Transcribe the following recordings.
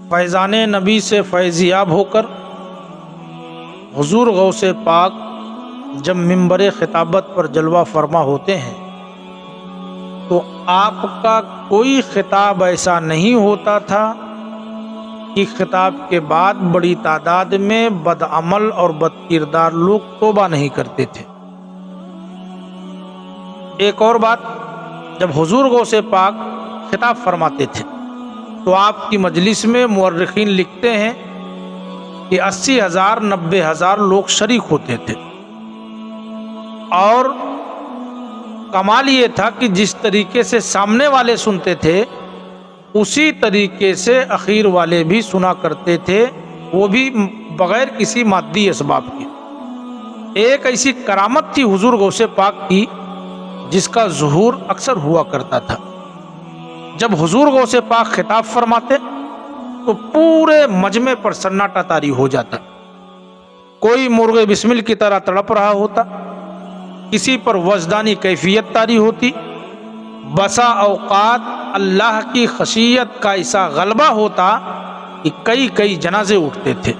فیضان نبی سے فیضیاب ہو کر حضور غوث پاک جب منبر خطابت پر جلوہ فرما ہوتے ہیں تو آپ کا کوئی خطاب ایسا نہیں ہوتا تھا کہ خطاب کے بعد بڑی تعداد میں بدعمل اور بد کردار لوگ توبہ نہیں کرتے تھے۔ ایک اور بات، جب حضور غوث پاک خطاب فرماتے تھے تو آپ کی مجلس میں مورخین لکھتے ہیں کہ 80,000 90,000 لوگ شریک ہوتے تھے، اور کمال یہ تھا کہ جس طریقے سے سامنے والے سنتے تھے اسی طریقے سے اخیر والے بھی سنا کرتے تھے، وہ بھی بغیر کسی مادی اسباب کے۔ ایک ایسی کرامت تھی حضور غوث پاک کی جس کا ظہور اکثر ہوا کرتا تھا۔ جب حضور غوث پاک خطاب فرماتے تو پورے مجمع پر سناٹا طاری ہو جاتا، کوئی مرغ بسمل کی طرح تڑپ رہا ہوتا، کسی پر وجدانی کیفیت طاری ہوتی، بسا اوقات اللہ کی خشیت کا ایسا غلبہ ہوتا کہ کئی جنازے اٹھتے تھے۔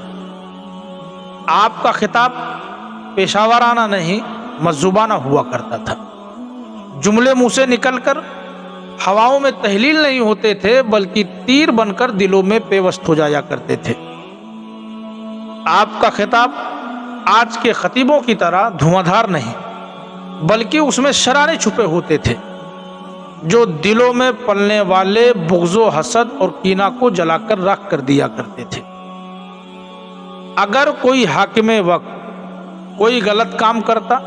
آپ کا خطاب پیشہ ورانہ نہیں مذہوبانہ ہوا کرتا تھا، جملے منہ سے نکل کر ہواؤں میں تحلیل نہیں ہوتے تھے بلکہ تیر بن کر دلوں میں پیوست ہو جایا کرتے تھے۔ آپ کا خطاب آج کے خطیبوں کی طرح دھواں دھار نہیں بلکہ اس میں شرارے چھپے ہوتے تھے جو دلوں میں پلنے والے بغض و حسد اور کینہ کو جلا کر رکھ کر دیا کرتے تھے۔ اگر کوئی حاکم وقت کوئی غلط کام کرتا،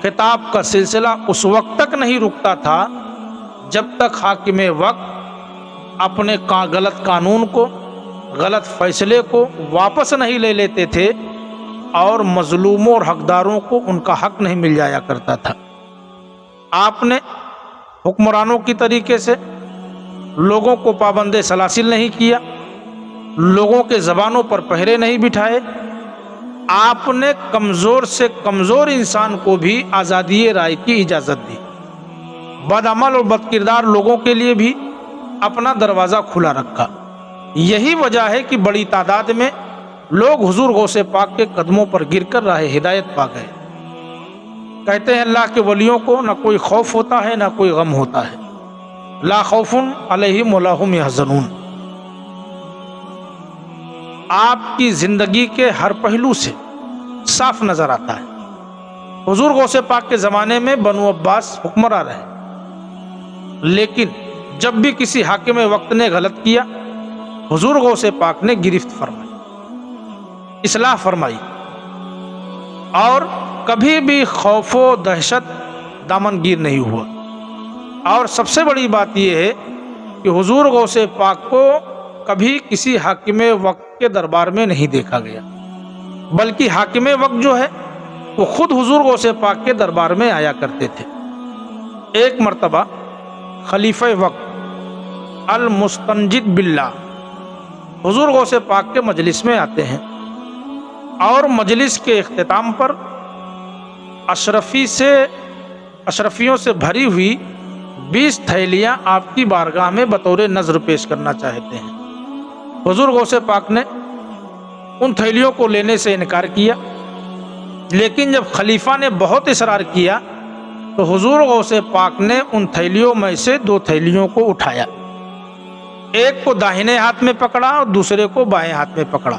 خطاب کا سلسلہ اس وقت تک نہیں رکتا تھا جب تک حاکم وقت اپنے غلط قانون کو، غلط فیصلے کو واپس نہیں لے لیتے تھے اور مظلوموں اور حقداروں کو ان کا حق نہیں مل جایا کرتا تھا۔ آپ نے حکمرانوں کی طریقے سے لوگوں کو پابند سلاسل نہیں کیا، لوگوں کے زبانوں پر پہرے نہیں بٹھائے، آپ نے کمزور سے کمزور انسان کو بھی آزادی رائے کی اجازت دی، بد عمل اور بد کردار لوگوں کے لیے بھی اپنا دروازہ کھلا رکھا۔ یہی وجہ ہے کہ بڑی تعداد میں لوگ حضور غوث پاک کے قدموں پر گر کر راہ ہدایت پا گئے۔ کہتے ہیں اللہ کے ولیوں کو نہ کوئی خوف ہوتا ہے نہ کوئی غم ہوتا ہے، لا خوف علیہم ولا هم یحزنون۔ آپ کی زندگی کے ہر پہلو سے صاف نظر آتا ہے۔ حضور غوث پاک کے زمانے میں بنو عباس حکمراں رہے، لیکن جب بھی کسی حاکم وقت نے غلط کیا حضور غوث پاک نے گرفت فرمائی، اصلاح فرمائی، اور کبھی بھی خوف و دہشت دامنگیر نہیں ہوا۔ اور سب سے بڑی بات یہ ہے کہ حضور غوث پاک کو کبھی کسی حاکم وقت کے دربار میں نہیں دیکھا گیا، بلکہ حاکم وقت جو ہے وہ خود حضور غوث پاک کے دربار میں آیا کرتے تھے۔ ایک مرتبہ خلیفہ وقت المستنجد باللہ حضور غوث پاک کے مجلس میں آتے ہیں، اور مجلس کے اختتام پر اشرفیوں سے بھری ہوئی 20 تھیلیاں آپ کی بارگاہ میں بطور نذر پیش کرنا چاہتے ہیں۔ حضور غوث پاک نے ان تھیلیوں کو لینے سے انکار کیا، لیکن جب خلیفہ نے بہت اصرار کیا تو حضور غوث پاک نے ان تھیلیوں میں سے 2 تھیلیوں کو اٹھایا، ایک کو داہنے ہاتھ میں پکڑا اور دوسرے کو بائیں ہاتھ میں پکڑا،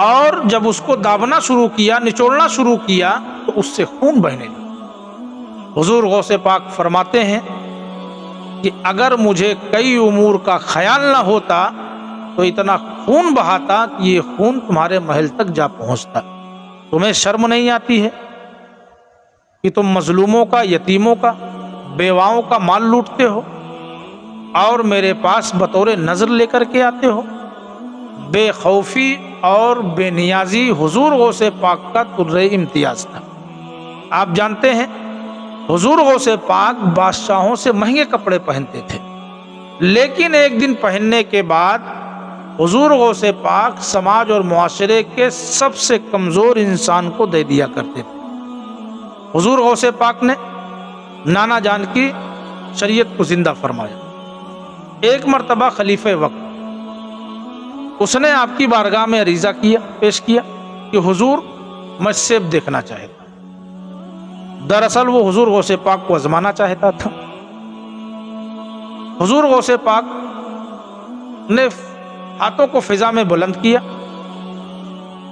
اور جب اس کو دابنا شروع کیا، نچوڑنا شروع کیا تو اس سے خون بہنے لگا۔ حضور غوث پاک فرماتے ہیں کہ اگر مجھے کئی امور کا خیال نہ ہوتا تو اتنا خون بہاتا کہ یہ خون تمہارے محل تک جا پہنچتا۔ تمہیں شرم نہیں آتی ہے کہ تم مظلوموں کا، یتیموں کا، بیواؤں کا مال لوٹتے ہو اور میرے پاس بطور نذر لے کر کے آتے ہو؟ بے خوفی اور بے نیازی حضور غوث پاک کا طرز امتیاز تھا۔ آپ جانتے ہیں حضور غوث پاک بادشاہوں سے مہنگے کپڑے پہنتے تھے، لیکن ایک دن پہننے کے بعد حضور غوث پاک سماج اور معاشرے کے سب سے کمزور انسان کو دے دیا کرتے تھے۔ حضور غوث پاک نے نانا جان کی شریعت کو زندہ فرمایا۔ ایک مرتبہ خلیفہ وقت اس نے آپ کی بارگاہ میں عریضہ پیش کیا کہ حضور میں سیب دیکھنا چاہتا ہوں۔ دراصل وہ حضور غوث پاک کو آزمانا چاہتا تھا۔ حضور غوث پاک نے ہاتھوں کو فضا میں بلند کیا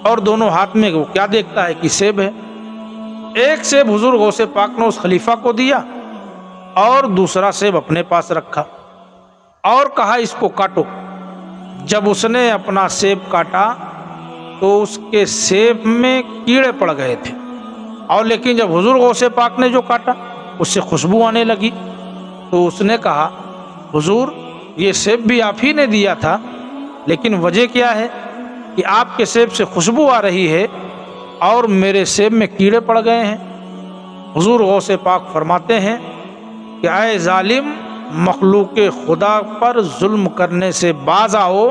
اور دونوں ہاتھ میں وہ کیا دیکھتا ہے کہ سیب ہے۔ ایک سیب حضور غوث پاک نے اس خلیفہ کو دیا اور دوسرا سیب اپنے پاس رکھا اور کہا اس کو کاٹو۔ جب اس نے اپنا سیب کاٹا تو اس کے سیب میں کیڑے پڑ گئے تھے، اور لیکن جب حضور غوث پاک نے جو کاٹا اس سے خوشبو آنے لگی، تو اس نے کہا حضور یہ سیب بھی آپ ہی نے دیا تھا، لیکن وجہ کیا ہے کہ آپ کے سیب سے خوشبو آ رہی ہے اور میرے سیب میں کیڑے پڑ گئے ہیں۔ حضور غوث پاک فرماتے ہیں کہ اے ظالم، مخلوق خدا پر ظلم کرنے سے باز آؤ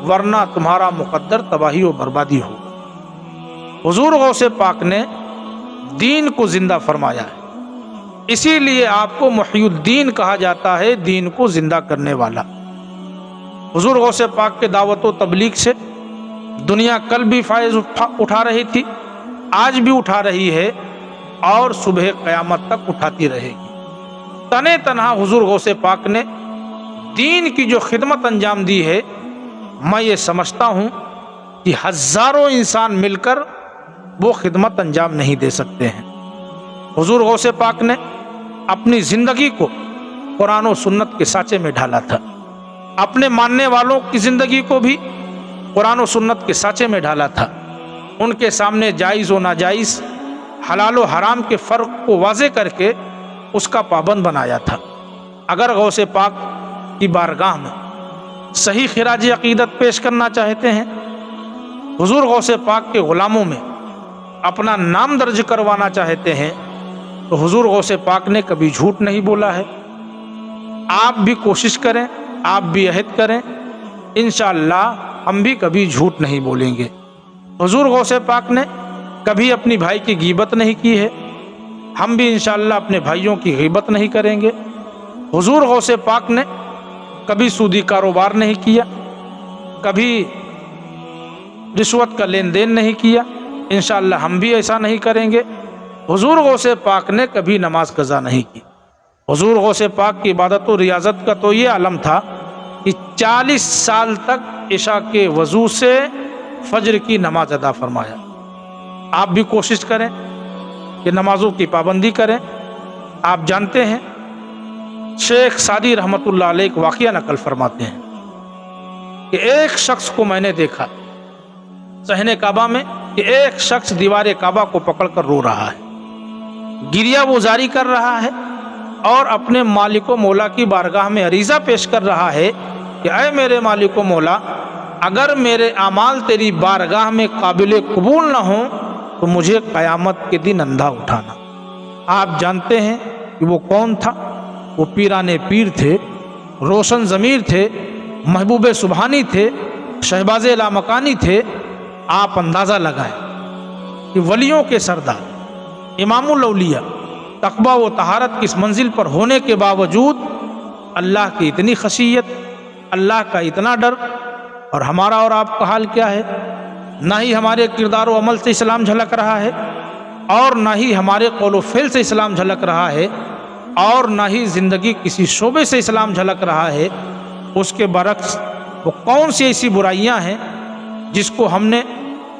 ورنہ تمہارا مقدر تباہی و بربادی ہو۔ حضور غوث پاک نے دین کو زندہ فرمایا ہے، اسی لیے آپ کو محی الدین کہا جاتا ہے، دین کو زندہ کرنے والا۔ حضور غوث پاک کے دعوت و تبلیغ سے دنیا کل بھی فائز اٹھا رہی تھی، آج بھی اٹھا رہی ہے اور صبح قیامت تک اٹھاتی رہے گی۔ تنے تنہا حضور غوث پاک نے دین کی جو خدمت انجام دی ہے، میں یہ سمجھتا ہوں کہ ہزاروں انسان مل کر وہ خدمت انجام نہیں دے سکتے ہیں۔ حضور غوث پاک نے اپنی زندگی کو قرآن و سنت کے سانچے میں ڈھالا تھا، اپنے ماننے والوں کی زندگی کو بھی قرآن و سنت کے سانچے میں ڈھالا تھا، ان کے سامنے جائز و ناجائز، حلال و حرام کے فرق کو واضح کر کے اس کا پابند بنایا تھا۔ اگر غوث پاک کی بارگاہ میں صحیح خراج عقیدت پیش کرنا چاہتے ہیں، حضور غوث پاک کے غلاموں میں اپنا نام درج کروانا چاہتے ہیں، تو حضور غوث پاک نے کبھی جھوٹ نہیں بولا ہے۔ آپ بھی کوشش کریں، آپ بھی عہد کریں، انشاءاللہ ہم بھی کبھی جھوٹ نہیں بولیں گے۔ حضور غوث پاک نے کبھی اپنی بھائی کی غیبت نہیں کی ہے، ہم بھی انشاءاللہ اپنے بھائیوں کی غیبت نہیں کریں گے۔ حضور غوث پاک نے کبھی سودی کاروبار نہیں کیا، کبھی رشوت کا لین دین نہیں کیا، انشاءاللہ ہم بھی ایسا نہیں کریں گے۔ حضور غوث پاک نے کبھی نماز قضا نہیں کی۔ حضور غوث پاک کی عبادت و ریاضت کا تو یہ عالم تھا کہ 40 سال تک عشاء کے وضو سے فجر کی نماز ادا فرمایا۔ آپ بھی کوشش کریں کہ نمازوں کی پابندی کریں۔ آپ جانتے ہیں شیخ سعدی رحمۃ اللہ علیہ ایک واقعہ نقل فرماتے ہیں کہ ایک شخص کو میں نے دیکھا صحن کعبہ میں کہ ایک شخص دیوار کعبہ کو پکڑ کر رو رہا ہے، گریہ وہ جاری کر رہا ہے اور اپنے مالک و مولا کی بارگاہ میں عریضہ پیش کر رہا ہے کہ اے میرے مالک و مولا، اگر میرے اعمال تیری بارگاہ میں قابل قبول نہ ہوں تو مجھے قیامت کے دن اندھا اٹھانا۔ آپ جانتے ہیں کہ وہ کون تھا؟ وہ پیران پیر تھے، روشن ضمیر تھے، محبوب سبحانی تھے، شہباز لامکانی تھے۔ آپ اندازہ لگائیں کہ ولیوں کے سردار، امام الاولیاء، تقویٰ و طہارت کی اس منزل پر ہونے کے باوجود اللہ کی اتنی خشیت، اللہ کا اتنا ڈر، اور ہمارا اور آپ کا حال کیا ہے؟ نہ ہی ہمارے کردار و عمل سے اسلام جھلک رہا ہے، اور نہ ہی ہمارے قول و فعل سے اسلام جھلک رہا ہے، اور نہ ہی زندگی کسی شعبے سے اسلام جھلک رہا ہے۔ اس کے برعکس وہ کون سی ایسی برائیاں ہیں جس کو ہم نے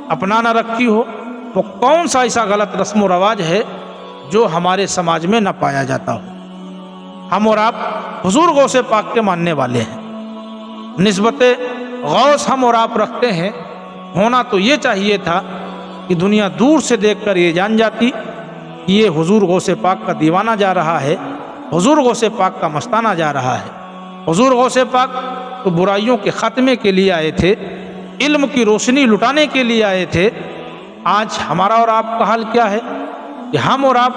اپنا نہ رکھی ہو؟ وہ کون سا ایسا غلط رسم و رواج ہے جو ہمارے سماج میں نہ پایا جاتا ہو؟ ہم اور آپ حضور غوث پاک کے ماننے والے ہیں، نسبت غوث ہم اور آپ رکھتے ہیں۔ ہونا تو یہ چاہیے تھا کہ دنیا دور سے دیکھ کر یہ جان جاتی کہ یہ حضور غوث پاک کا دیوانہ جا رہا ہے، حضور غوث پاک کا مستانہ جا رہا ہے۔ حضور غوث پاک تو برائیوں کے خاتمے کے لیے آئے تھے، علم کی روشنی لٹانے کے لیے آئے تھے۔ آج ہمارا اور آپ کا حال کیا ہے کہ ہم اور آپ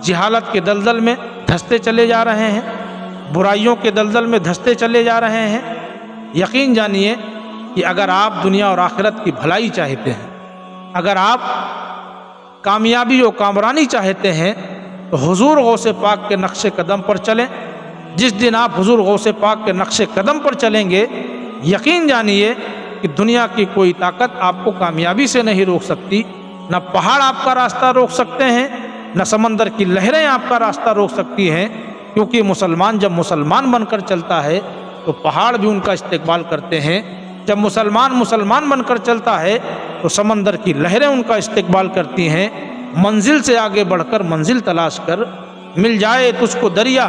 جہالت کے دلدل میں دھستے چلے جا رہے ہیں، برائیوں کے دلدل میں دھستے چلے جا رہے ہیں۔ یقین جانیے کہ اگر آپ دنیا اور آخرت کی بھلائی چاہتے ہیں، اگر آپ کامیابی و کامرانی چاہتے ہیں، تو حضور غوث پاک کے نقش قدم پر چلیں۔ جس دن آپ حضور غوث پاک کے نقش قدم پر چلیں گے، یقین جانیے کہ دنیا کی کوئی طاقت آپ کو کامیابی سے نہیں روک سکتی، نہ پہاڑ آپ کا راستہ روک سکتے ہیں، نہ سمندر کی لہریں آپ کا راستہ روک سکتی ہیں، کیونکہ مسلمان جب مسلمان بن کر چلتا ہے تو پہاڑ بھی ان کا استقبال کرتے ہیں، جب مسلمان بن کر چلتا ہے تو سمندر کی لہریں ان کا استقبال کرتی ہیں۔ منزل سے آگے بڑھ کر منزل تلاش کر، مل جائے تجھ کو دریا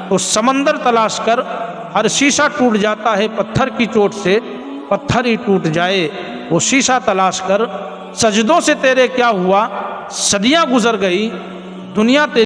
تو سمندر تلاش کر، ہر شیشہ ٹوٹ جاتا ہے پتھر کی چوٹ سے، پتھر ہی ٹوٹ جائے وہ شیشہ تلاش کر، سجدوں سے تیرے کیا ہوا، صدیاں گزر گئی، دنیا